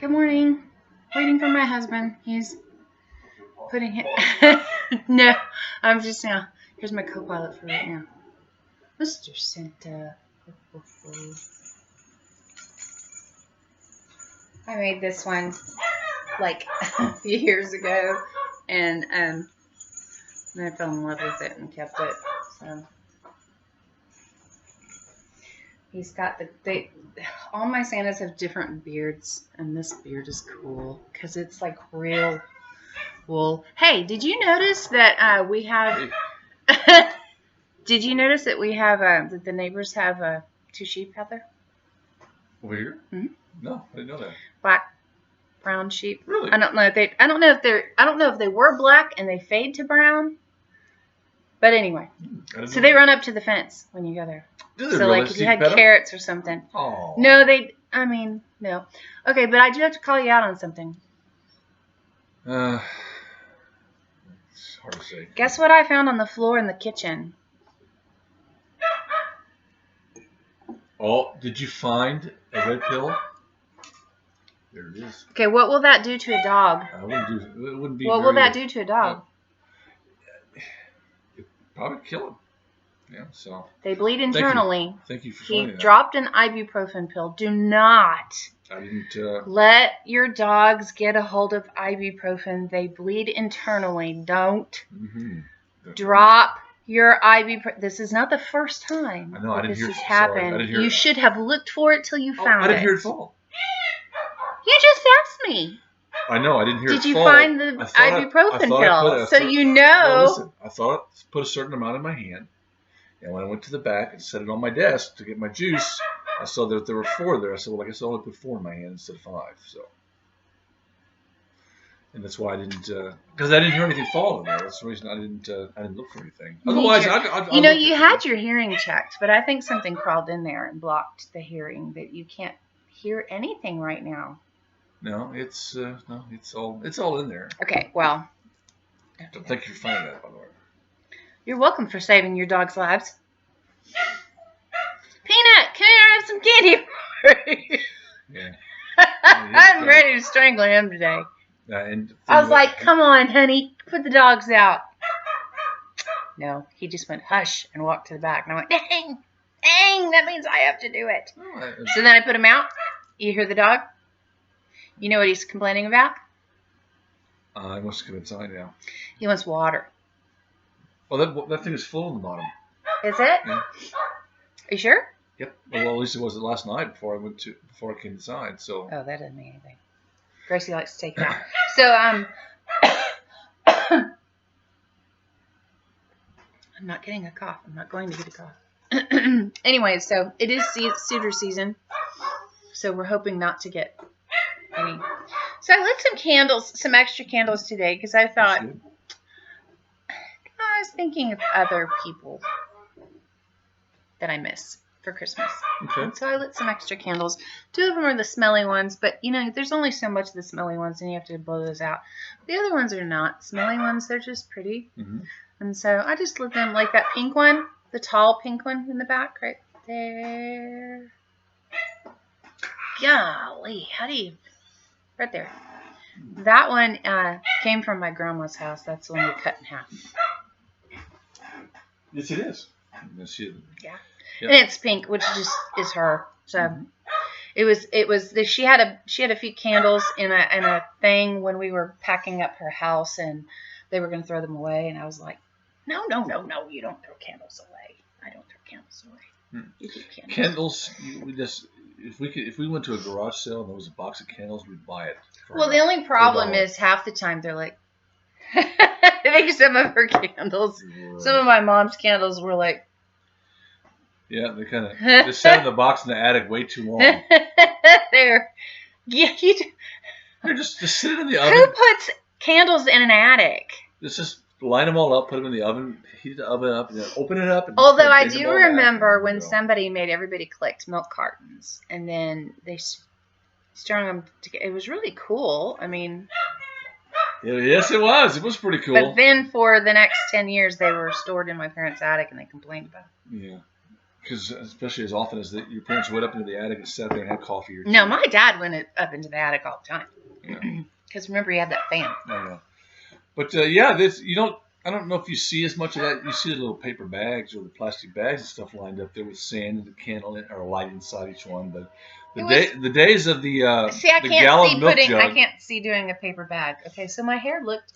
Good morning. Waiting for my husband. He's putting it. No, I'm just now. Here's my co-pilot for right now. Mr. Santa. I made this one like a few years ago, and then I fell in love with it and kept it. So he's got all my Santas have different beards, and this beard is cool because it's like real wool. Hey, did you notice that we have? Did you notice that we have that the neighbors have 2 sheep out there? Where? Mm-hmm. No, I didn't know that. Black, brown sheep. Really? I don't know if they were black and they fade to brown. But anyway, so they run up to the fence when you go there. Do they so really? Like if you had carrots or something. Oh. No, no. Okay, but I do have to call you out on something. It's hard to say. Guess what I found on the floor in the kitchen? Oh, did you find a red pill? There it is. Okay, what will that do to a dog? It wouldn't be. What will that do to a dog? It'd probably kill him. Yeah, so. They bleed internally. Thank you for finding that. He dropped an ibuprofen pill. Do not let your dogs get a hold of ibuprofen. They bleed internally. Don't drop your ibuprofen. This is not the first time this has happened. You should have looked for it till you found it. I didn't hear it fall. You just asked me. I know, I didn't hear it fall. Did you find the ibuprofen pill? So you know. No, listen, I thought I put a certain amount in my hand. And when I went to the back and set it on my desk to get my juice, I saw that there were 4 there. I said, well, I guess I only put 4 in my hand instead of 5. So, and that's why I didn't, because I didn't hear anything fall in there. That's the reason I didn't look for anything. Otherwise, you had your hearing checked, but I think something crawled in there and blocked the hearing that you can't hear anything right now. No, it's all in there. Okay, well. So thank you for finding that, by the way. You're welcome for saving your dog's lives. Peanut, come here, I have some candy for you. Yeah. I'm ready to strangle him today. I was like, come on, honey, put the dogs out. No, he just went hush and walked to the back. And I went, dang, that means I have to do it. So then I put him out. You hear the dog? You know what he's complaining about? He wants to come inside now. He wants water. Well, that thing is full on the bottom. Is it? Yeah. Are you sure? Yep. Well, at least it was last night before I came inside. So. Oh, that doesn't mean anything. Gracie likes to take it out. So I'm not getting a cough. I'm not going to get a cough. Anyway, so it is cedar season, so we're hoping not to get any. So I lit some extra candles today because I thought. I was thinking of other people that I miss for Christmas. Okay. And so I lit some extra candles. 2 of them are the smelly ones, but there's only so much of the smelly ones, and you have to blow those out. The other ones are not smelly ones; they're just pretty. Mm-hmm. And so I just lit them like that pink one, the tall pink one in the back, right there. Golly, right there. That one came from my grandma's house. That's the one we cut in half. Yes, it is. Yeah. Yep. And it's pink, which just is her. So it was. She had a few candles in a thing when we were packing up her house, and they were going to throw them away. And I was like, no, you don't throw candles away. I don't throw candles away. You keep candles. If we went to a garage sale and there was a box of candles, we'd buy it. Well, the only problem is half the time they're like. I think some of her candles, some of my mom's candles were like. Yeah, they kind of just sat in the box in the attic way too long. They're just sit it in the oven. Who puts candles in an attic? Just line them all up, put them in the oven, heat the oven up, and then open it up. And although I do remember when somebody made everybody collect milk cartons, and then they strung them together. It was really cool. I mean. Yes, it was. It was pretty cool. But then for the next 10 years, they were stored in my parents' attic, and they complained about it. Yeah. Because especially as often as your parents went up into the attic and sat there and had coffee. Or no, my dad went up into the attic all the time. Because remember, he had that fan. Yeah. But yeah, I don't know if you see as much of that. You see the little paper bags or the plastic bags and stuff lined up there with sand and the candle or a light inside each one. But the days of the gallon milk jug. I can't see doing a paper bag. Okay, so my hair looked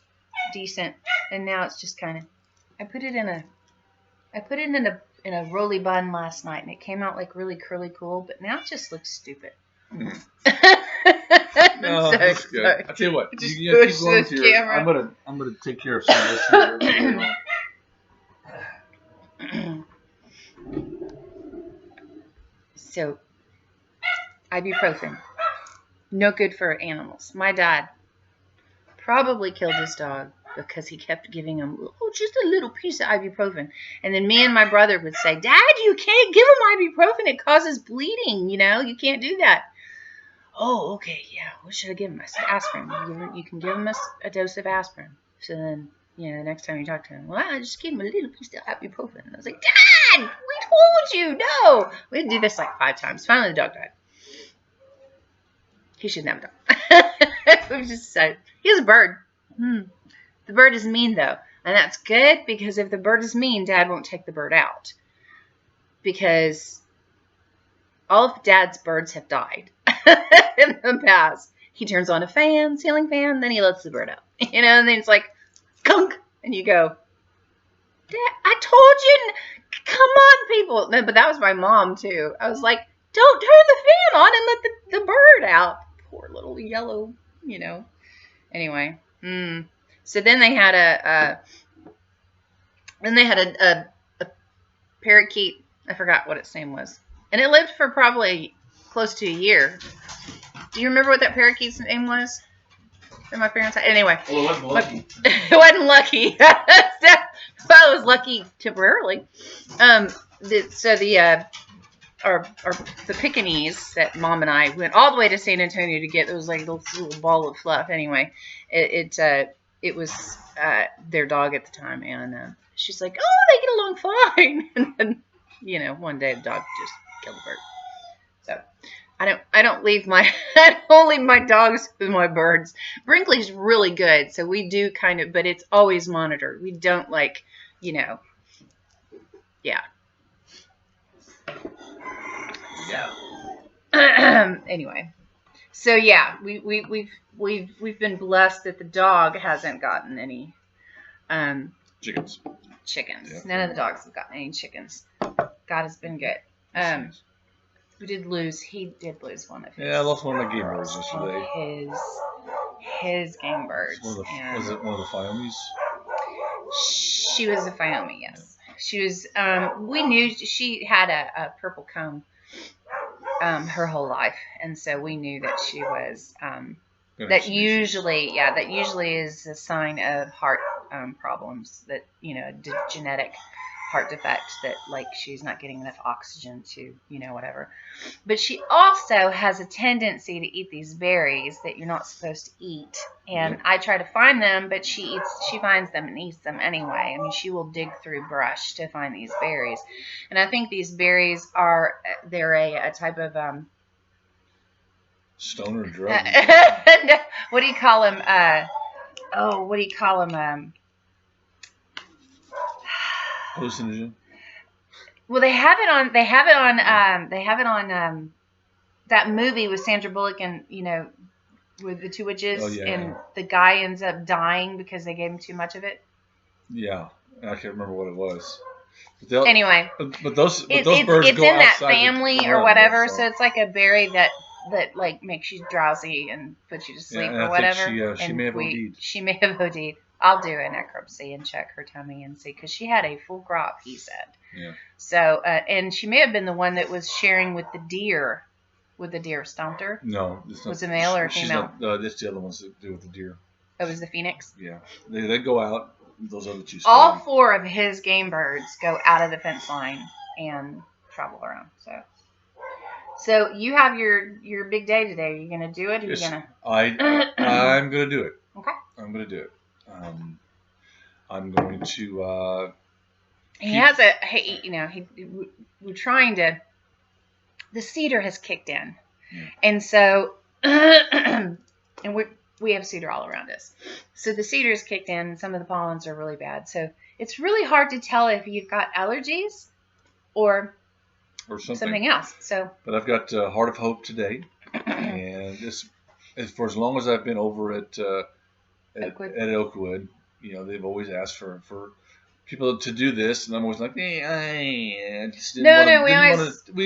decent, and now it's just kind of. I put it in a roly bun last night, and it came out like really curly cool. But now it just looks stupid. No, that's good. I tell you what, you keep going with yours. I'm gonna take care of some of this here. So, ibuprofen, no good for animals. My dad probably killed his dog because he kept giving him just a little piece of ibuprofen, and then me and my brother would say, "Dad, you can't give him ibuprofen. It causes bleeding. You can't do that." Oh, okay, yeah. What should I give him? I said aspirin. You can give him a dose of aspirin. So then, the next time you talk to him, well, I just gave him a little piece of ibuprofen. And I was like, Dad, we told you, no. We had to do this like 5 times. Finally, the dog died. He shouldn't have a dog. It was just sad. He has a bird. The bird is mean, though. And that's good because if the bird is mean, Dad won't take the bird out. Because all of Dad's birds have died. In the past, he turns on a fan, ceiling fan, then he lets the bird out, and then it's like, gunk, and you go, Dad, I told you, come on, people. No, but that was my mom too. I was like, don't turn the fan on and let the bird out. Poor little yellow, Anyway, so then they had a parakeet. I forgot what its name was, and it lived for probably close to a year. Do you remember what that parakeet's name was? From my parents' side? Anyway. Well, it wasn't lucky. It wasn't lucky. Well, it was lucky temporarily. So the Pekingese that Mom and I went all the way to San Antonio to get, those like little ball of fluff. Anyway, it was their dog at the time, and she's like, oh, they get along fine. And then, one day the dog just killed the bird. So I don't leave my dogs with my birds. Brinkley's really good, so we do kind of, but it's always monitored. We don't yeah. So anyway, so yeah, we've been blessed that the dog hasn't gotten any chickens. Yeah. None of the dogs have gotten any chickens. God has been good. He did lose one of his. Yeah, I lost one of my game birds yesterday. His game birds. Was it one of the Fiomies? She was a Fiome, yes. She was. We knew she had a purple comb her whole life, and so we knew that she was. That usually is a sign of heart problems. That genetic heart defect, that she's not getting enough oxygen to whatever. But she also has a tendency to eat these berries that you're not supposed to eat, and I try to find them, but she finds them and eats them anyway. I mean, she will dig through brush to find these berries, and I think these berries they're a type of stoner drug. What do you call them? What do you call them? Hallucinogen. Well, they have it on that movie with Sandra Bullock and with the 2 witches, and the guy ends up dying because they gave him too much of it. Yeah, I can't remember what it was. Anyway, but those birds it's go in that outside family or whatever, so it's like a berry that makes you drowsy and puts you to sleep or whatever. She may have OD'd. She may have OD'd. I'll do a necropsy and check her tummy and see, because she had a full crop, he said. Yeah. So, and she may have been the one that was sharing with the deer. With the deer stomped her? No. It's not, was it male or female? That's the other ones that do with the deer. Oh, it was the phoenix? Yeah. They go out. Those other 2 all 4 of his game birds go out of the fence line and travel around. So you have your big day today. Are you going to do it? Or yes, I'm going to do it. Okay. I'm going to do it. I'm going to... He has we're trying to. The cedar has kicked in, and so, and we have cedar all around us. So the cedar has kicked in, and some of the pollens are really bad. So it's really hard to tell if you've got allergies or something else. So, but I've got Heart of Hope today, and this, for as long as I've been over at Oakwood, they've always asked for people to do this, and I'm always like, we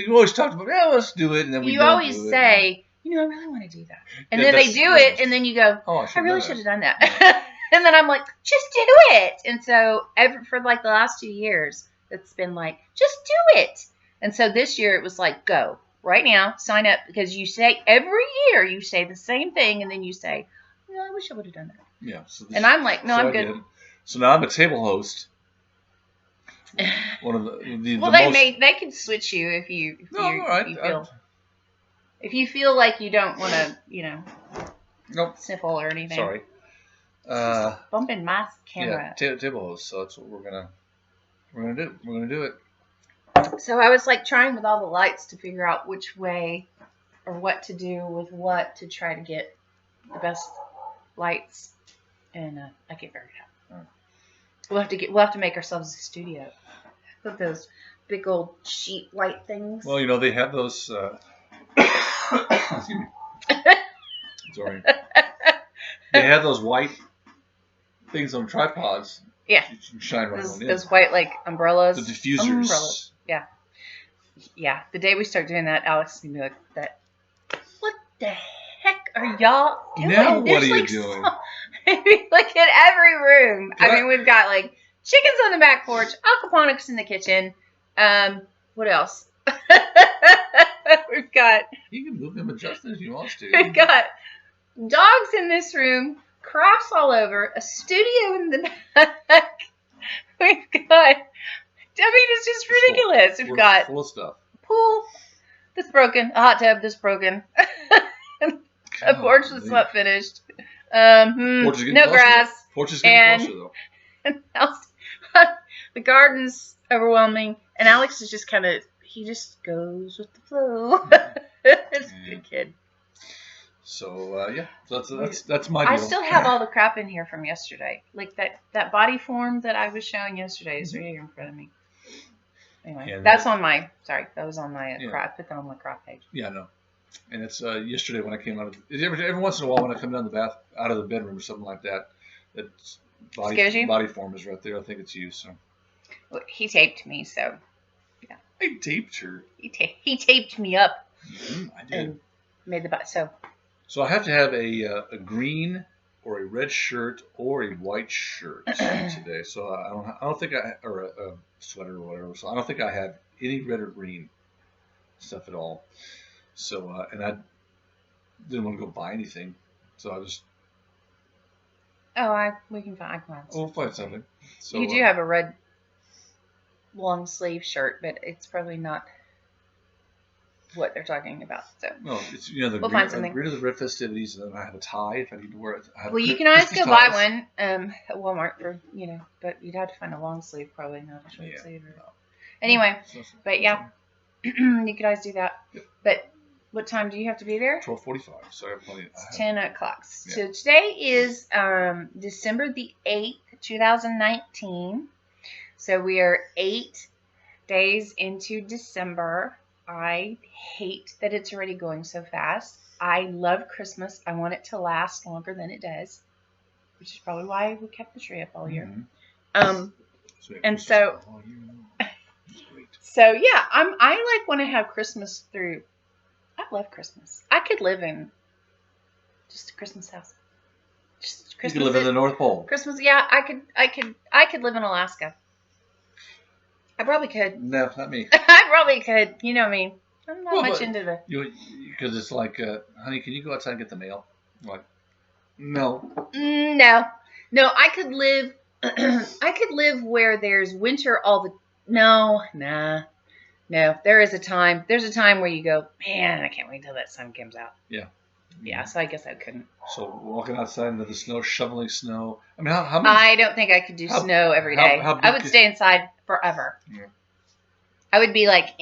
always talked about, let's do it, and then you always say, I really want to do that, and then they do it, and then you go, I really should have done that, and then I'm like, just do it, and so for like the last 2 years, it's been like, just do it, and so this year it was like, go right now, sign up, because you say every year you say the same thing, and then you say, I wish I would have done that. Yeah, and I'm like, no, I'm good. So now I'm a table host. One of they can switch you if you feel like you don't want to sniffle or anything. Sorry, just bumping my camera. Yeah, table host. So that's what we're gonna do. We're gonna do it. So I was like trying with all the lights to figure out which way or what to do with what to try to get the best lights, and I get very happy. We'll have to make ourselves a studio. Put those big old sheet light things. Well, they have those. Excuse me. Sorry. They have those white things on tripods. Yeah. You can shine right on in. Those white umbrellas. The diffusers. Umbrellas. Yeah. Yeah. The day we start doing that, Alex is gonna be like, "That. What the heck are y'all doing? Now what are you doing?" Look at every room. We've got chickens on the back porch, aquaponics in the kitchen. What else? We've got. You can move them adjust as you want to. We've got dogs in this room, crafts all over, a studio in the back. We've got. It's just ridiculous. We've got full of stuff. Pool that's broken, a hot tub that's broken, a porch that's not finished. No grass. Porch is getting closer though. And the garden's overwhelming, and Alex is just he just goes with the flow. It's a good kid. So that's my deal. I still have all the crap in here from yesterday, like that body form that I was showing yesterday is right here in front of me. Anyway, that was on my crop. I put that on my crop page. Yeah, no. And it's yesterday when I came out of every once in a while when I come down out of the bedroom or something like that, body form is right there. I think it's you. So well, he taped me, so yeah. I taped her. He taped me up. Mm-hmm, I did. And made the So I have to have a green or a red shirt or a white shirt today. So I don't think or a sweater or whatever. So I don't think I have any red or green stuff at all. So, and I didn't want to go buy anything, so I just. We can find. We'll find something. So, you do have a red long sleeve shirt, but it's probably not what they're talking about. So. No, it's we'll find something. Rid of the red festivities, and then I have a tie if I need to wear it. Well, you can always go buy one at Walmart for but you'd have to find a long sleeve, probably not a short sleeve. No. Anyway, but yeah, you could always do that, but. What time do you have to be there? 12:45. So I have plenty. It's 10 o'clock. Yeah. So today is December the 8th, 2019. So we are 8 days into December. I hate that it's already going so fast. I love Christmas. I want it to last longer than it does, which is probably why we kept the tree up all year. Mm-hmm. So yeah, I want to have Christmas through. I love Christmas. I could live in just a Christmas house. Just Christmas. You could live in the North Pole. Christmas, yeah. I could live in Alaska. I probably could. No, not me. I probably could. You know me. I'm not much into the. Because it's like, honey, can you go outside and get the mail? I'm like, no. No. I could live. I could live where there's winter all the. No, nah. No, there is a time. There's a time where you go, man, I can't wait till that sun comes out. Yeah. Yeah, so I guess I couldn't. So walking outside into the snow, shoveling snow. I mean, how many? I don't think I could do snow every day. I would stay inside forever. Yeah. I would be like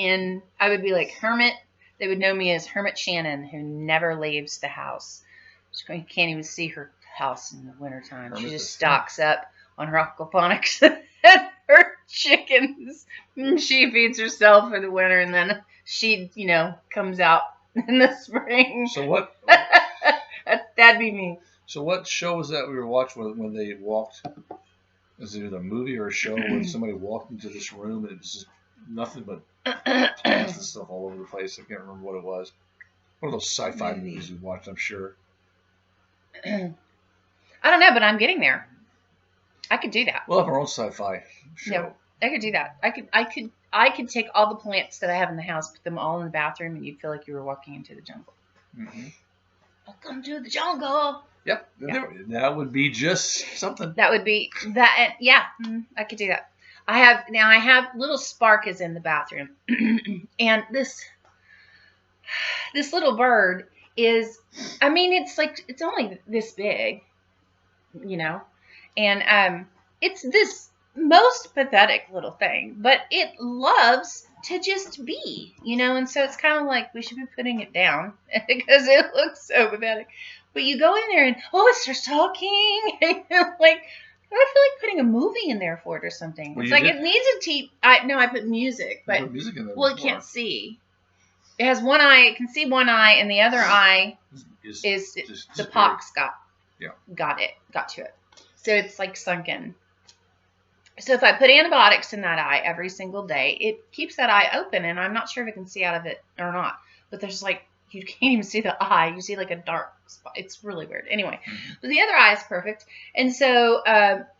Hermit. They would know me as Hermit Shannon, who never leaves the house. She can't even see her house in the wintertime. She just stocks up on her aquaponics and her chickens. And she feeds herself for the winter, and then she, comes out in the spring. So what? That'd be me. So what show was that we were watching when they walked? Was it either a movie or a show where somebody walked into this room and it was just nothing but plants and stuff all over the place? I can't remember what it was. One of those sci-fi movies we watched, I'm sure. I don't know, but I'm getting there. I could do that. We'll have our own sci-fi show. No, I could do that. I could take all the plants that I have in the house, put them all in the bathroom, and you'd feel like you were walking into the jungle. Mm-hmm. Welcome to the jungle. Yep. That would be just something. That would be that. Yeah, I could do that. I have little Spark is in the bathroom, and this little bird is. I mean, it's only this big, and it's this most pathetic little thing, but it loves to just be, and so it's kind of like we should be putting it down because it looks so pathetic. But you go in there and it starts talking, and you're like, I feel like putting a movie in there for it or something. Well, it's like it needs a TV. I put music, but put music in there it can't see. It has one eye. It can see one eye, and the other eye is the pox got to it. So it's like sunken. So if I put antibiotics in that eye every single day, it keeps that eye open, and I'm not sure if it can see out of it or not. But there's you can't even see the eye. You see like a dark spot. It's really weird. Anyway, but the other eye is perfect, and so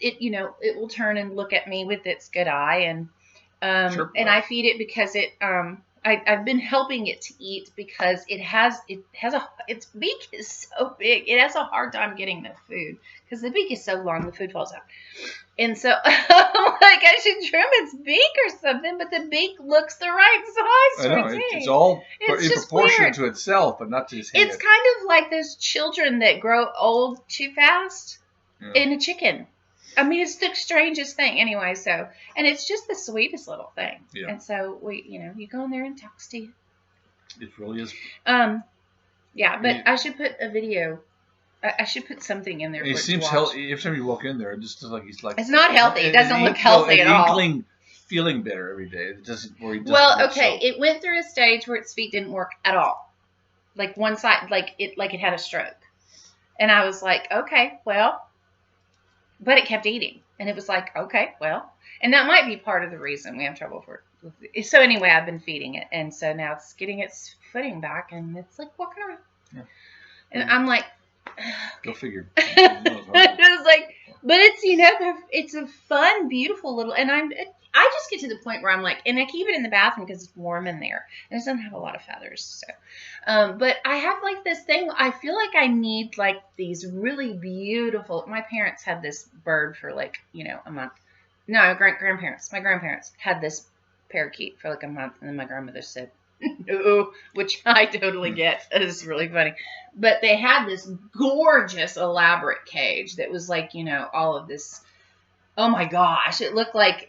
it will turn and look at me with its good eye, and and I feed it because it I've been helping it to eat because its beak is so big. It has a hard time getting the food because the beak is so long. The food falls out. And so I should trim its beak or something, but the beak looks the right size for its it's all in proportion to itself, but not to his head. It's kind of like those children that grow old too fast in a chicken. I mean, it's the strangest thing anyway, and it's just the sweetest little thing. Yeah. And so you go in there and talks to you. It really is. Yeah, but I should put a video. I should put something in there. It seems healthy. Every time you walk in there, it just he's like. It's not healthy. It doesn't look healthy at all. Feeling better every day. It doesn't. Well, okay. It went through a stage where its feet didn't work at all. Like one side, like it had a stroke, and I was like, okay, well. But it kept eating, and it was like, okay, well, and that might be part of the reason we have trouble with it. So anyway, I've been feeding it, and so now it's getting its footing back, and it's like walking around, and I'm like, go figure. It's like, but it's it's a fun, beautiful little, and I just get to the point where I'm like, and I keep it in the bathroom because it's warm in there, and it doesn't have a lot of feathers, so. But I have this thing. I feel like I need these really beautiful. My parents had this bird for a month. No, my grandparents had this parakeet for a month, and then my grandmother said no, which I totally get. It's really funny. But they had this gorgeous, elaborate cage that was all of this. Oh my gosh! It looked like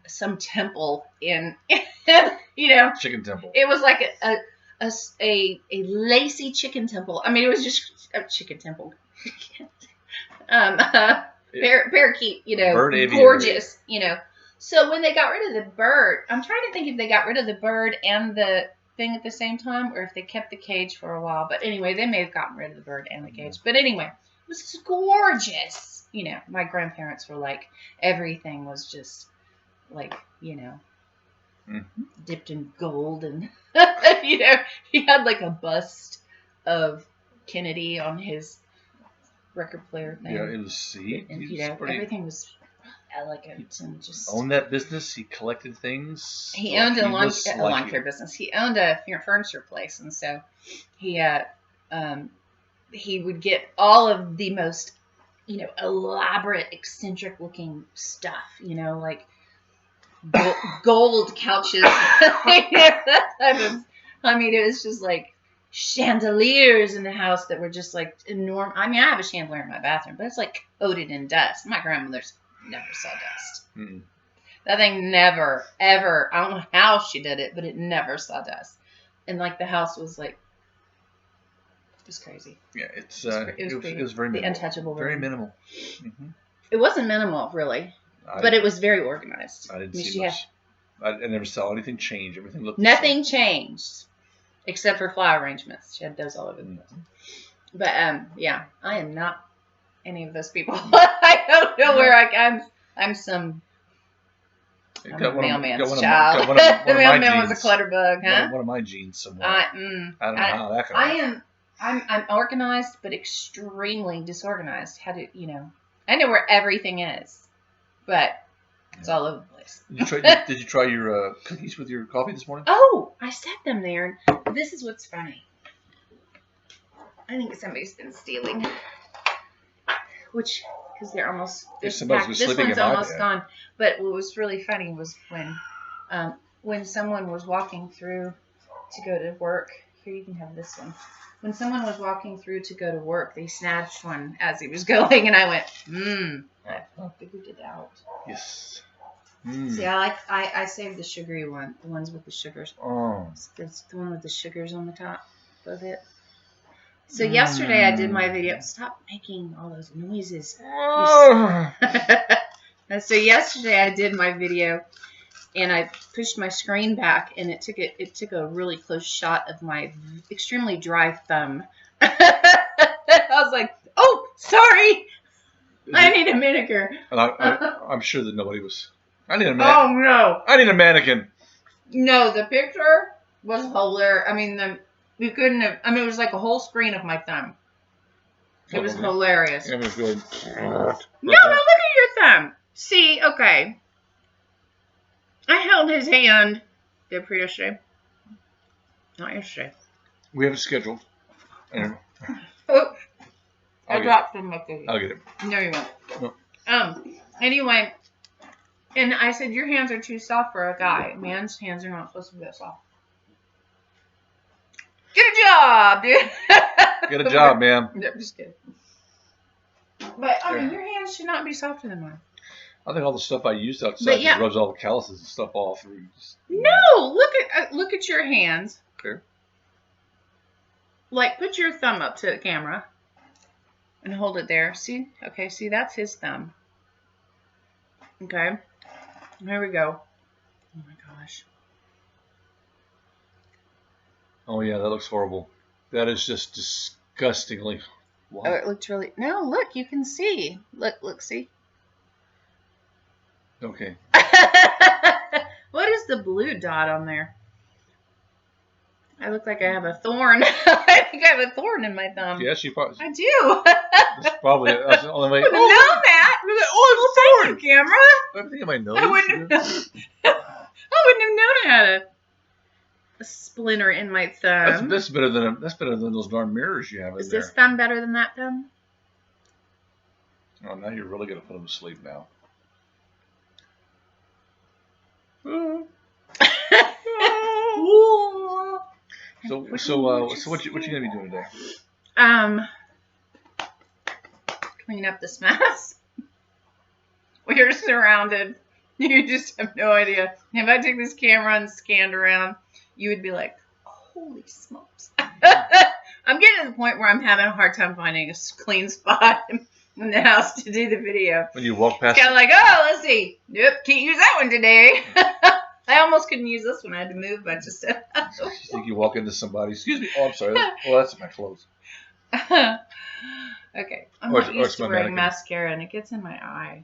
some temple in chicken temple. It was like a lacy chicken temple. I mean, it was just a chicken temple. Parakeet, bird gorgeous, So when they got rid of the bird, I'm trying to think if they got rid of the bird and the thing at the same time, or if they kept the cage for a while. But anyway, they may have gotten rid of the bird and the cage. But anyway, it was gorgeous. My grandparents were like, everything was just dipped in gold, and he had a bust of Kennedy on his record player thing. Yeah, it was. Everything was elegant and just owned that business. He collected things. He owned a lawn care business. He owned a furniture place, and so he would get all of the most elaborate, eccentric looking stuff. Gold couches. I mean, it was just chandeliers in the house that were just like enormous. I mean, I have a chandelier in my bathroom, but it's like coated in dust. My grandmother's never saw dust. Mm. That thing never, ever, I don't know how she did it, but it never saw dust. And like the house was like, it was crazy. Yeah, it was very minimal. The untouchable Very room. minimal. Mm-hmm. It wasn't minimal, really, but it was very organized. I didn't see much. I never saw anything change. Everything looked nothing changed, except for flower arrangements. She had those all over the place. But yeah, I am not any of those people. I don't know where I'm some. I'm a mailman's child. The mailman was a clutterbug, huh? One of my genes somewhere. I don't know how that could happen. I'm organized, but extremely disorganized. I know where everything is, but it's all over the place. Did you try your cookies with your coffee this morning? Oh, I set them there. This is what's funny. I think somebody's been stealing. Because they're almost. This one's almost gone. But what was really funny was when someone was walking through to go to work. Here, you can have this one. When someone was walking through to go to work, they snatched one as he was going, and I went, I figured it out. Yes. See, I saved the sugary one, the ones with the sugars. Oh. It's the one with the sugars on the top of it. So yesterday I did my video. Stop making all those noises. So yesterday I did my video, and I pushed my screen back, and it took a really close shot of my extremely dry thumb. I was like, "Oh, sorry, I need a manicure." And I'm sure that nobody was. I need a mannequin. Oh no! I need a mannequin. No, the picture was hilarious. I mean, we couldn't have. I mean, it was like a whole screen of my thumb. It was hilarious. It was good. No, look at your thumb. See, okay. I held his hand. Did for yesterday. Not yesterday. We have it scheduled. Oh, I dropped some of it. I'll get it. No, you won't. No. Anyway, and I said your hands are too soft for a guy. Man's hands are not supposed to be that soft. Get a job, dude. Get a job, man. No, just kidding. But I mean, your hands should not be softer than mine. I think all the stuff I used outside just rubs all the calluses and stuff off. No, look at your hands. Okay. Like, put your thumb up to the camera and hold it there. See? Okay, see, that's his thumb. Okay. There we go. Oh my gosh. Oh yeah, that looks horrible. That is just disgustingly. Wow. Oh, it looks really. No, look, you can see. Look, see. Okay. What is the blue dot on there? I look like I have a thorn. I think I have a thorn in my thumb. Yes, you probably. I do. That's probably that's the only way. I would have known that. Oh, it's a thorn. Camera. I'm thinking my nose. I wouldn't have known I had a splinter in my thumb. That's better than those darn mirrors you have in there. Is this thumb better than that thumb? Oh, now you're really gonna put them to sleep now. So what you gonna be doing today? Clean up this mess. We're surrounded. You just have no idea. If I took this camera and scanned around, you would be like, "Holy smokes!" I'm getting to the point where I'm having a hard time finding a clean spot in the house to do the video. When you walk past, it's kind of like, oh, let's see. Yep, can't use that one today. I almost couldn't use this one. I had to move a bunch of stuff. You think you walk into somebody? Excuse me. Oh, I'm sorry. That's my clothes. Okay. I'm not used to wearing mascara, and it gets in my eye.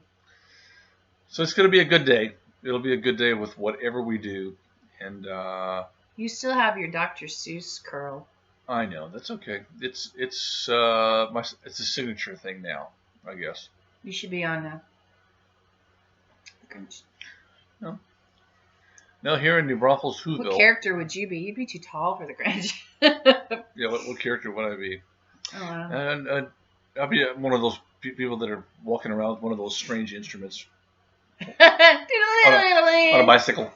So it's going to be a good day. It'll be a good day with whatever we do, and you still have your Dr. Seuss curl. I know, that's okay. It's a signature thing now, I guess. You should be on the Grinch. No, here in New Braunfels, Whoville. What character would you be? You'd be too tall for the Grinch. Yeah, what character would I be? Oh, wow. And I'll be one of those people that are walking around with one of those strange instruments. on a bicycle.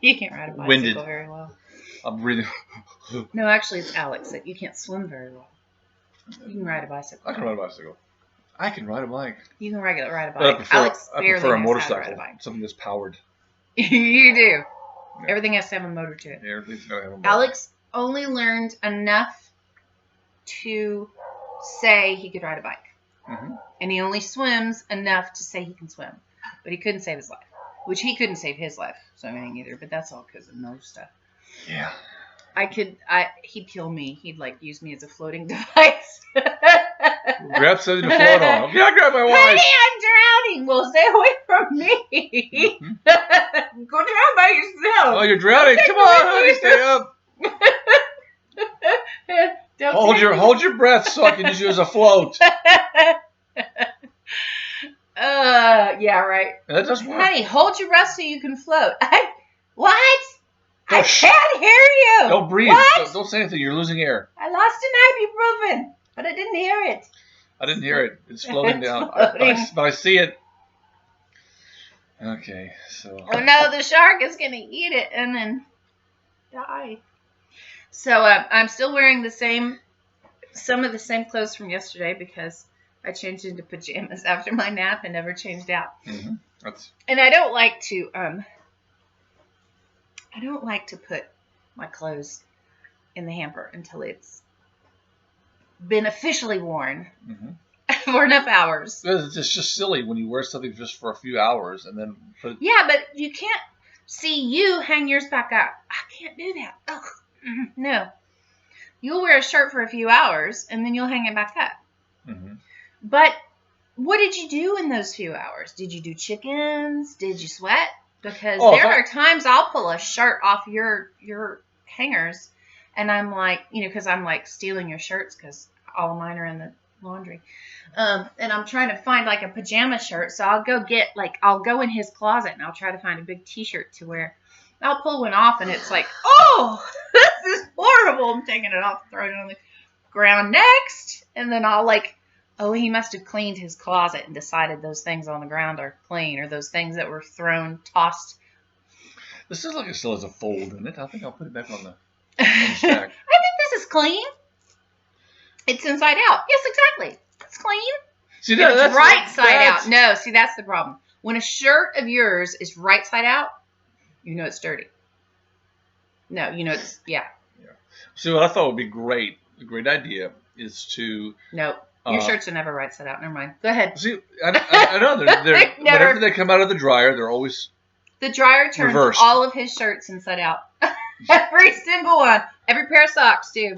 You can't ride a bicycle very well. I'm breathing. No, actually, it's Alex. That you can't swim very well. You can ride a bicycle. I can ride a bicycle. I can ride a bike. You can ride a bike. But Alex I barely prefer a knows motorcycle, how to ride a bike. something that's powered. You do. Yeah. Everything has to have a motor to it. Yeah, everything's got to have a motor. Alex only learned enough to say he could ride a bike. Mm-hmm. And he only swims enough to say he can swim. But he couldn't save his life. Which he couldn't save his life swimming either. But that's all because of nose stuff. Yeah. He'd kill me. He'd use me as a floating device. Grab something to float on. Yeah, grab my wife. Honey, I'm drowning. Well, stay away from me. Mm-hmm. Go drown by yourself. Oh, you're drowning. Come on, honey, stay up. Hold your breath so I can use you as a float. Yeah, right. That does work. Honey, hold your breath so you can float. What? I can't hear you. Don't breathe. What? Don't say anything. You're losing air. I lost an ibuprofen, but I didn't hear it. I didn't hear it. It's floating down. Floating. But I see it. Okay, so. Oh no, the shark is going to eat it and then die. So I'm still wearing some of the same clothes from yesterday because I changed into pajamas after my nap and never changed out. Mm-hmm. And I don't like to put my clothes in the hamper until it's been officially worn for enough hours. It's just silly when you wear something just for a few hours and then put it. Yeah, but you can't you hang yours back up. I can't do that. Ugh. No. You'll wear a shirt for a few hours and then you'll hang it back up. Mm-hmm. But what did you do in those few hours? Did you do chickens? Did you sweat? Because there are times I'll pull a shirt off your hangers, and I'm like, because I'm stealing your shirts because all of mine are in the laundry, and I'm trying to find a pajama shirt. So I'll go in his closet and I'll try to find a big T-shirt to wear. I'll pull one off and it's like, oh, this is horrible. I'm taking it off, throwing it on the ground next, and then I'll oh, he must have cleaned his closet and decided those things on the ground are clean, or those things that were tossed. This is it still has a fold in it. I think I'll put it back on the stack. I think this is clean. It's inside out. Yes, exactly. It's clean. See, that's right side out. No, see, that's the problem. When a shirt of yours is right side out, it's dirty. No, it's, yeah. See, what I thought would be a great idea is to... Nope. Your shirts are never right side out. Never mind. Go ahead. See, I know. They're whenever they come out of the dryer, they're always the dryer turns reversed. All of his shirts inside out. Every single one. Every pair of socks, too.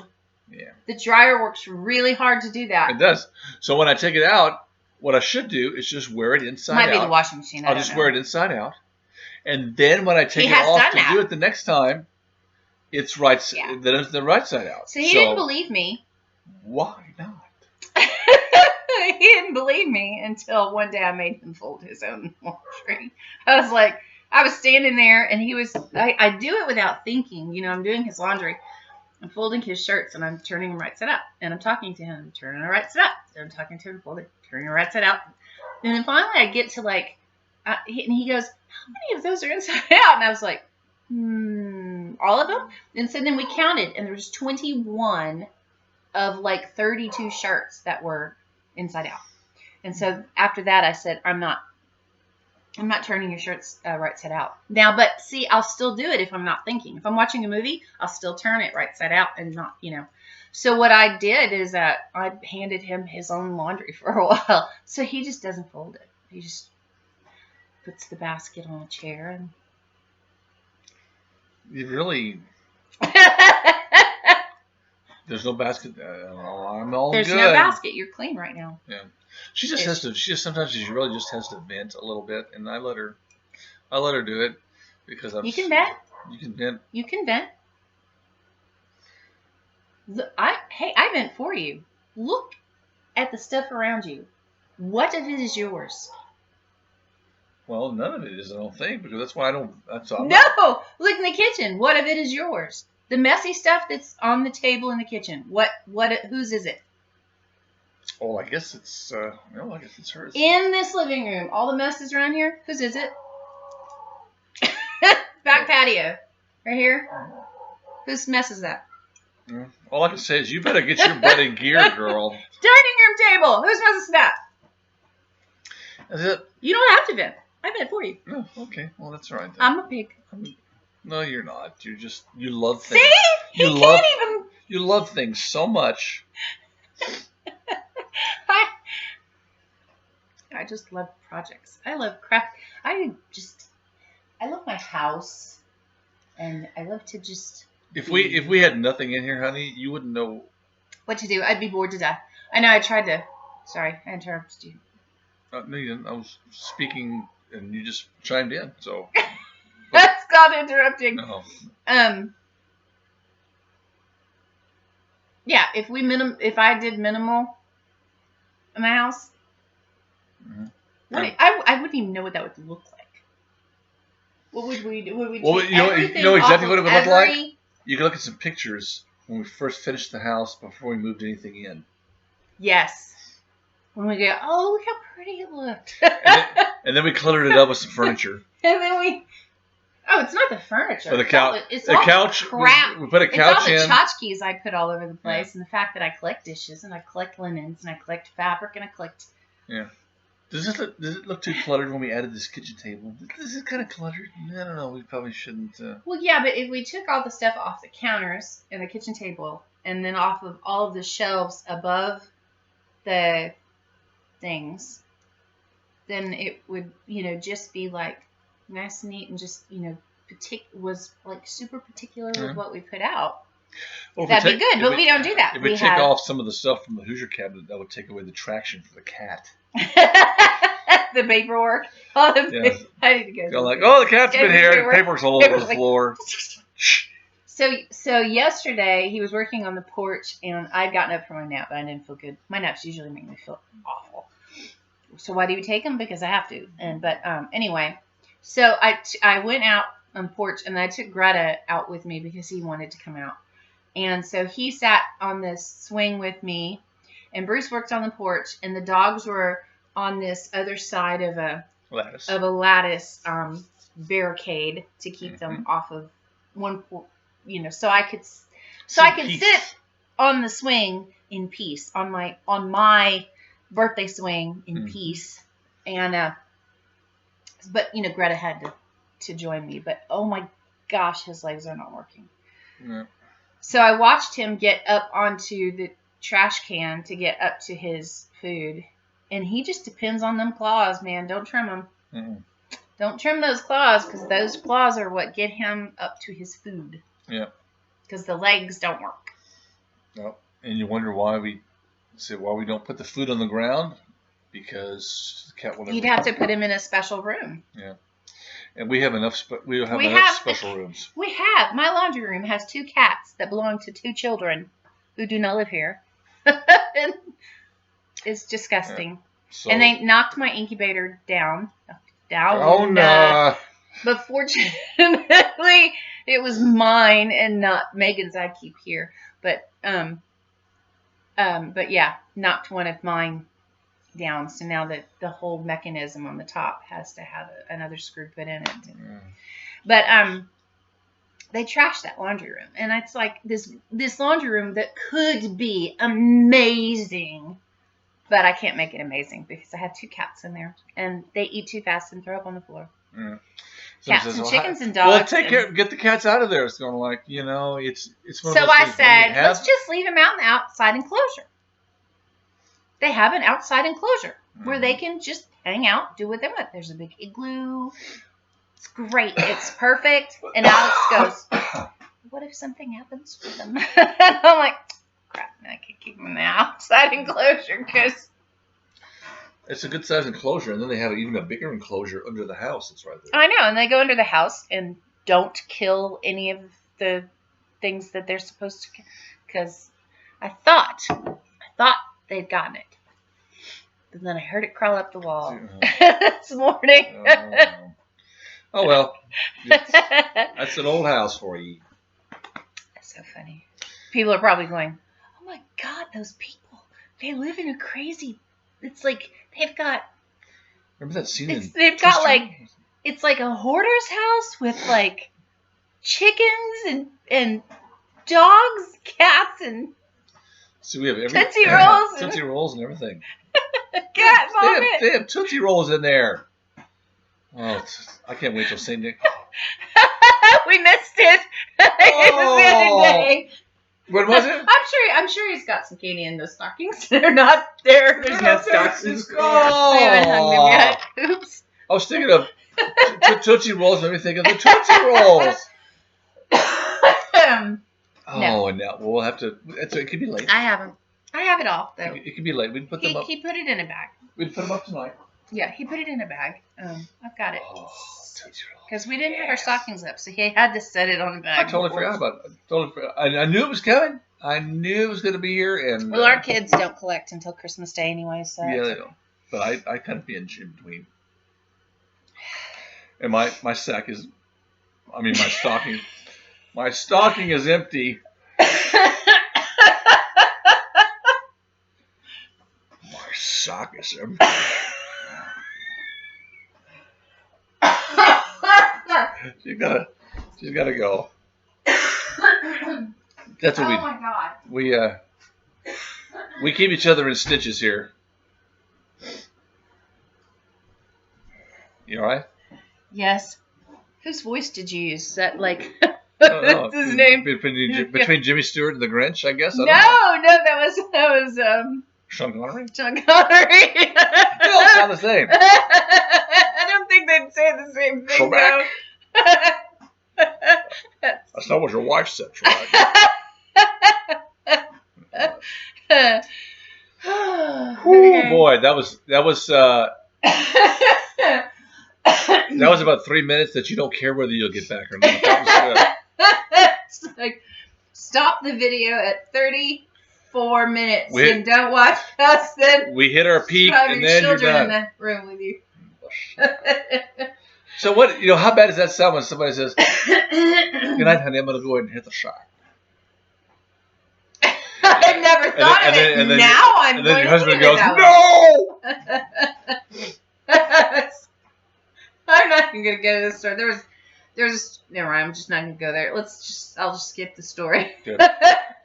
Yeah. The dryer works really hard to do that. It does. So when I take it out, what I should do is just wear it inside out. Might be the washing machine. I'll just wear it inside out. And then when I take it off to do it the next time, it's right. Yeah. Then it's the right side out. So he didn't believe me. Why not? He didn't believe me until one day I made him fold his own laundry. I was standing there and he was, I do it without thinking. I'm doing his laundry. I'm folding his shirts and I'm turning them right side up. And I'm talking to him, turning it right side up. So I'm talking to him, folding, turning it right side out. And then finally I get to and he goes, how many of those are inside out? And I was like, all of them? And so then we counted and there was 21 of 32 shirts that were inside out. And so after that I said, I'm not turning your shirts right side out. Now, but see, I'll still do it if I'm not thinking. If I'm watching a movie, I'll still turn it right side out and not, So what I did is I handed him his own laundry for a while. So he just doesn't fold it. He just puts the basket on a chair and... You really... There's no basket. I'm all There's good. No basket. You're clean right now. Yeah. She just has to. Sometimes she really just has to vent a little bit, and I let her do it because I'm. You can vent. You can vent. You can vent. I vent for you. Look at the stuff around you. What of it is yours? Well, none of it is, I don't think, because that's why I don't. That's all. No, look in the kitchen. What of it is yours? The messy stuff that's on the table in the kitchen. Whose is it? Oh, I guess it's. I guess it's hers. In this living room, all the mess is around here. Whose is it? Back patio, right here. Whose mess is that? All I can say is you better get your butt in gear, girl. Dining room table. Whose mess is that? Is it? You don't have to vent. I vent for you. Oh, okay. Well, that's all right then. I'm a pig. No, you're not. You love things. See? He can't even. You love things so much. I just love projects. I love craft. I love my house, and I love to just. If we had nothing in here, honey, you wouldn't know what to do. I'd be bored to death. I know. I tried to. Sorry, I interrupted you. No, you didn't. I was speaking, and you just chimed in. So. That's called interrupting. No. Yeah. If I did minimal in my house. I wouldn't even know what that would look like. What would we do? Well, you know exactly what it would look like? You can look at some pictures when we first finished the house before we moved anything in. Yes. When we go, oh, look how pretty it looked. and then we cluttered it up with some furniture. And then it's not the furniture. Or the couch. It's all couch. Crap. We put a couch in. It's all the tchotchkes I put all over the place. Yeah. And the fact that I collect dishes, and I collect linens, and I collect fabric, and I collect... Yeah. Does it look too cluttered when we added this kitchen table? Is it kind of cluttered? I don't know. We probably shouldn't. Well, yeah, but if we took all the stuff off the counters and the kitchen table, and then off of all of the shelves above the things, then it would, just be like nice and neat, and just, was like super particular with what we put out. Well, that'd be good, but we don't do that. If we take off some of the stuff from the Hoosier cabinet, that would take away the traction for the cat. The paperwork. I need to go. Go like, the cat's been here. The paperwork's all over the floor. So yesterday he was working on the porch, and I'd gotten up from my nap, but I didn't feel good. My naps usually make me feel awful. So why do you take them? Because I have to. But anyway, so I went out on the porch, and I took Greta out with me because he wanted to come out. And so he sat on this swing with me, and Bruce worked on the porch, and the dogs were on this other side of a lattice barricade to keep them off of one, so I could sit on the swing in peace, on my birthday swing in peace, and but Greta had to join me, but oh my gosh, his legs are not working. Yeah. So I watched him get up onto the trash can to get up to his food, and he just depends on them claws, man. Don't trim them. Mm-hmm. Don't trim those claws, because those claws are what get him up to his food. Yeah. Because the legs don't work. Yep. And you wonder why we don't put the food on the ground, because the cat will never. You'd have to put him in a special room. Yeah. And we have enough. We don't have enough special rooms. We have. My laundry room has 2 cats that belong to 2 children who do not live here. It's disgusting. Yeah. So, and they knocked my incubator down. Oh no! But fortunately, it was mine and not Megan's. I keep here, but yeah, knocked one of mine down. So now that the whole mechanism on the top has to have another screw put in it. But they trashed that laundry room, and it's like this laundry room that could be amazing, but I can't make it amazing because I have 2 cats in there, and they eat too fast and throw up on the floor. Yeah. Cats and chickens and dogs. Well, get the cats out of there. It's going like, it's one of those things. So I said, let's just leave them out in the outside enclosure. They have an outside enclosure where they can just hang out, do what they want. There's a big igloo. It's great. It's perfect. And Alex goes, what if something happens to them? And I'm like, crap, I can keep them in the outside enclosure because... It's a good size enclosure, and then they have even a bigger enclosure under the house. It's right there. I know, and they go under the house and don't kill any of the things that they're supposed to kill. Because I thought they'd gotten it. But then I heard it crawl up the wall this morning. Oh well. That's an old house for you. That's so funny. People are probably going, oh my God, those people. They live in a crazy... It's like they've got... Remember that scene they've got like... It's like a hoarder's house with like chickens and dogs, cats, and so we have Tootsie Rolls. Tootsie Rolls and everything. Cat vomit. They have Tootsie Rolls in there. Oh, I can't wait till St. Nick. We missed it. It was the other day. When was it? I'm sure he's got some candy in those stockings. They're not there. There's no stockings. I haven't hung them yet. Oops. I was thinking of Tootsie Rolls. Let me think of the Tootsie Rolls. No. And now we'll have to. It could be late. I have them. I have it all though. It could be late. We'd put them up. He put it in a bag. We'd put them up tonight. Yeah, he put it in a bag. I've got it. Oh, Tootsie Rolls. Because we didn't have our stockings up, so he had to set it on the bag. I totally forgot about it. I knew it was coming. I knew it was going to be here. And well, our kids don't collect until Christmas Day anyway, so yeah, they don't. But I kind of be in between. And my sack is, I mean, my stocking is empty. My sock is empty. She's gotta go. That's what my God. We keep each other in stitches here. You all right? Yes. Whose voice did you use? Is that like What's his name? Between Jimmy Stewart and the Grinch, I guess. No, that was Sean Connery. Sean Connery. They all sound the same. I don't think they'd say the same thing. Trebek. That's not what your wife said, Trebek. Oh boy, that was about 3 minutes that you don't care whether you'll get back or not. That was it's like, stop the video at 34 minutes and don't watch us. Then we hit our peak, and then you're done. In the room with you. So what? How bad does that sound when somebody says, "Good night, honey. I'm going to go ahead and hit the shot." I never thought of it. And then now I'm going to. And then your husband goes, "No." I'm not even gonna go to this story. There's never mind. I'm just not gonna go there. I'll just skip the story.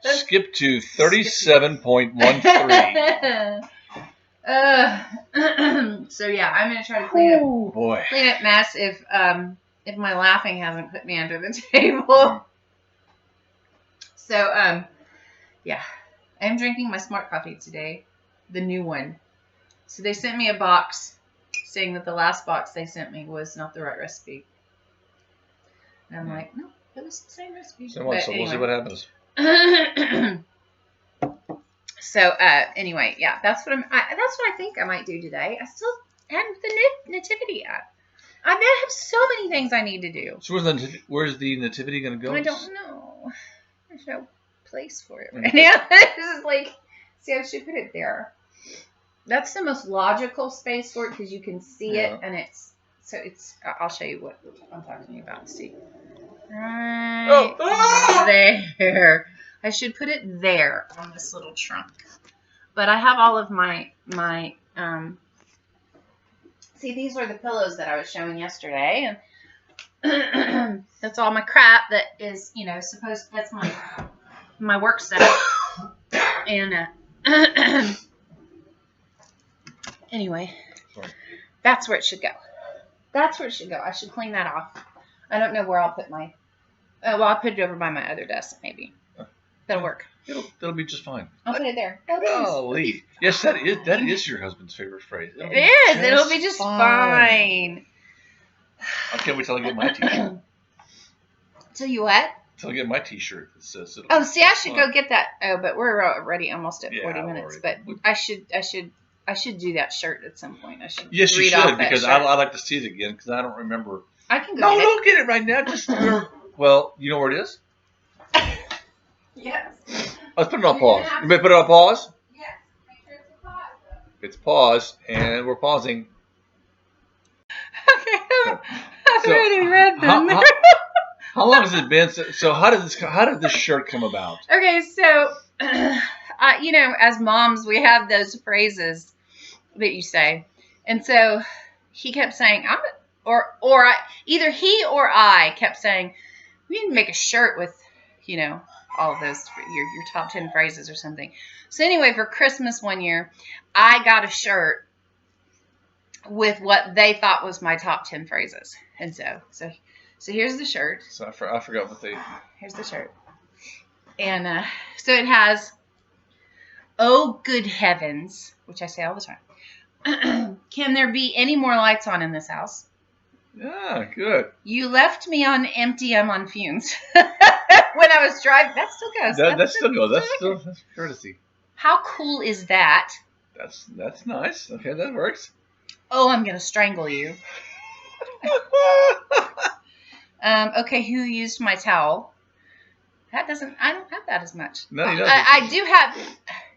Skip to 37.13. So yeah, I'm gonna try to clean up mess if my laughing hasn't put me under the table. So yeah, I'm drinking my Smart Coffee today, the new one. So they sent me a box saying that the last box they sent me was not the right recipe. And I'm like, no, it was the same recipe. So we'll see what happens. So anyway, yeah, that's what I think I might do today. I still have the nativity app. I have so many things I need to do. So where's the nativity going to go? I don't know. There's no place for it right now. This is like, see, I should put it there. That's the most logical space for it because you can see it, and it's. I'll show you what I'm talking about. See, right there. I should put it there on this little trunk. But I have all of my see, these were the pillows that I was showing yesterday, and that's all my crap that is, that's my work setup. And anyway, that's where it should go. I should clean that off. I don't know where I'll put my. I'll put it over by my other desk, maybe. That'll work. That'll be just fine. I'll put it there. Golly. Yes, that is your husband's favorite phrase. It is. It'll be just fine. I can't wait till I get my T-shirt. Till you what? Till I get my T-shirt that says it. Oh, see, I should go get that. Oh, but we're already almost at 40 minutes. But I should do that shirt at some point. I should. Yes, you should, because I'd like to see it again because I don't remember. I can go. No, don't get it right now. Just well, you know where it is. Yes. Let's put it on pause. You may put it on pause. Yes. Make sure it's a pause. It's pause, and we're pausing. Okay. I've already read them. How long has it been? So how did this shirt come about? Okay, so as moms, we have those phrases that you say, and so he kept saying, either he or I kept saying, we need to make a shirt with, all of those, your top 10 phrases or something. So anyway, for Christmas one year, I got a shirt with what they thought was my top 10 phrases. And so here's the shirt. So I forgot what they... Here's the shirt. And so it has, "Oh, good heavens," which I say all the time. "Can there be any more lights on in this house? Yeah, good. You left me on empty, I'm on fumes." When I was driving, that still goes. That still goes. That's courtesy. How cool is that? That's nice. Okay, that works. "Oh, I'm gonna strangle you." "Okay, who used my towel?" I don't have that as much. No, you don't. I do have.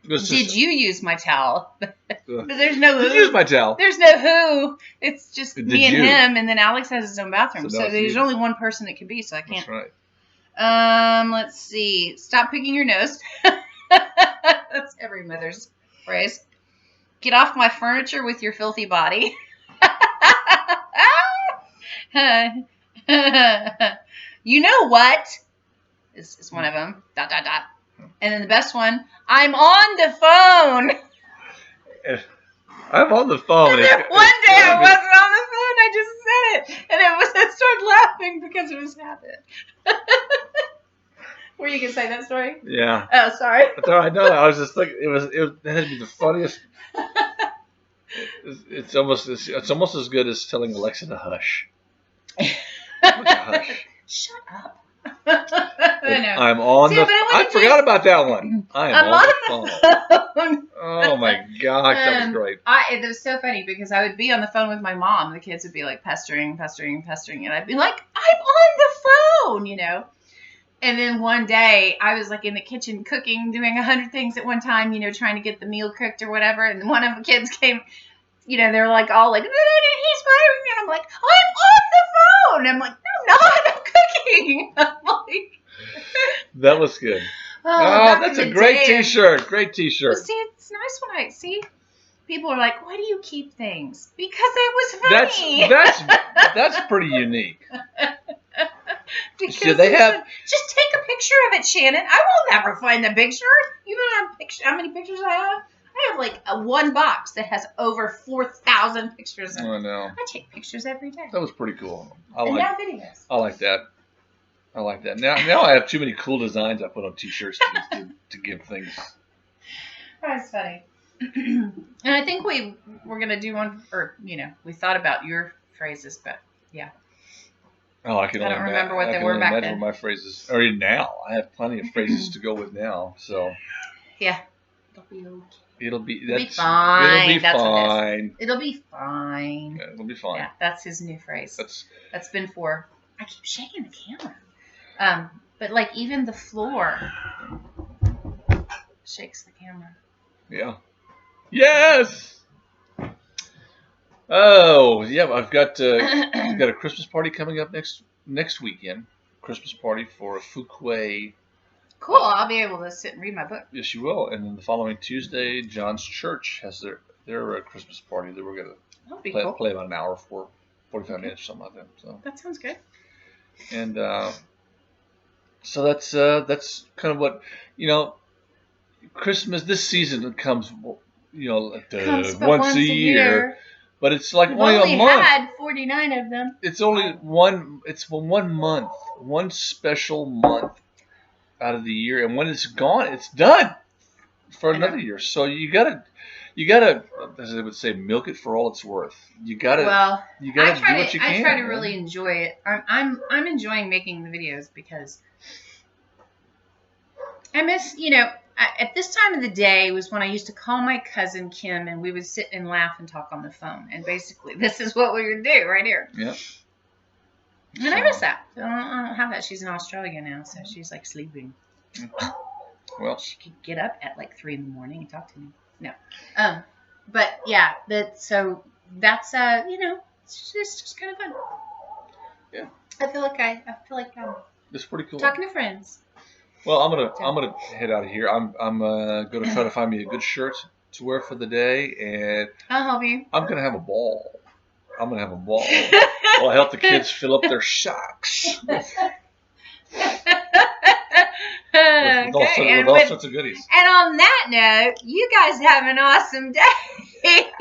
Did you use my towel? But there's no who. Did you use my towel? There's no who. It's just Did me and you? him, and then Alex has his own bathroom. So there's you. only one person it could be, so I can't. That's right. Let's see. "Stop picking your nose." That's every mother's phrase. "Get off my furniture with your filthy body." "You know what?" is one of them. ... And then the best one, "I'm on the phone." I'm on the phone. And then one day I wasn't on the phone. I just said it, and I started laughing because it was habit. Were you gonna say that story? Yeah. Oh, sorry. That's all right. No, I was just thinking it had to be the funniest. It's almost as good as telling Alexa to hush. Hush. Shut up. I know. I'm on I forgot about that one. I'm on the phone. Oh my gosh, that was great. It was so funny because I would be on the phone with my mom. The kids would be like pestering, and I'd be like, "I'm on the phone," you know. And then one day I was like in the kitchen cooking, doing 100 things at one time, you know, trying to get the meal cooked or whatever. And one of the kids came, you know, they're like all like, "He's firing me." And I'm like, "I'm on the phone." I'm like, "No, I'm not. I'm cooking." I'm like, that was good. Oh, that's a great T-shirt. Great T-shirt. Well, see, it's nice when I see people are like, "Why do you keep things?" Because it was funny. That's pretty unique. Because so they have. Just take a picture of it, Shannon. I will never find the picture. You know how many pictures I have? I have like one box that has over 4,000 pictures in it. Oh, no. I take pictures every day. That was pretty cool. Now videos. I like that. I like that. Now I have too many cool designs I put on T-shirts to give things. That's funny. And I think we were going to do one, or, you know, we thought about your phrases, but yeah. Oh, I don't remember what they were back then. What my phrases are now. I have plenty of phrases to go with now. So. Yeah. It'll be fine. It'll be fine. fine. It'll be fine. Yeah, it'll be fine. Yeah, that's his new phrase. That's been for. I keep shaking the camera. But like even the floor shakes the camera. Yeah. Yes. Oh yeah, I've got a Christmas party coming up next weekend. Christmas party for Fuquay. Cool. I'll be able to sit and read my book. Yes, you will. And then the following Tuesday, John's Church has their Christmas party that we're gonna play about an hour for 45 minutes or something like that. So that sounds good. And so that's kind of what, you know, Christmas this season comes, you know, once a year. But it's like only a month. We had 49 of them. It's only one. It's 1 month, one special month out of the year, and when it's gone, it's done for another year. So you gotta, as they would say, milk it for all it's worth. You gotta do what you can. I try to really enjoy it. I'm enjoying making the videos because I miss, you know. At this time of the day was when I used to call my cousin Kim, and we would sit and laugh and talk on the phone. And basically, this is what we would do right here. Yeah. And I miss that. I don't have that. She's in Australia now, so she's like sleeping. Well, she could get up at like 3 a.m. and talk to me. No. But yeah, that's you know, it's just kind of fun. Yeah. I feel like it's pretty cool. Talking to friends. Well, I'm gonna head out of here. I'm gonna try to find me a good shirt to wear for the day, and I'll help you. I'm gonna have a ball. I'll help the kids fill up their socks. Okay. With all sorts of goodies. And on that note, you guys have an awesome day.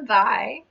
Bye.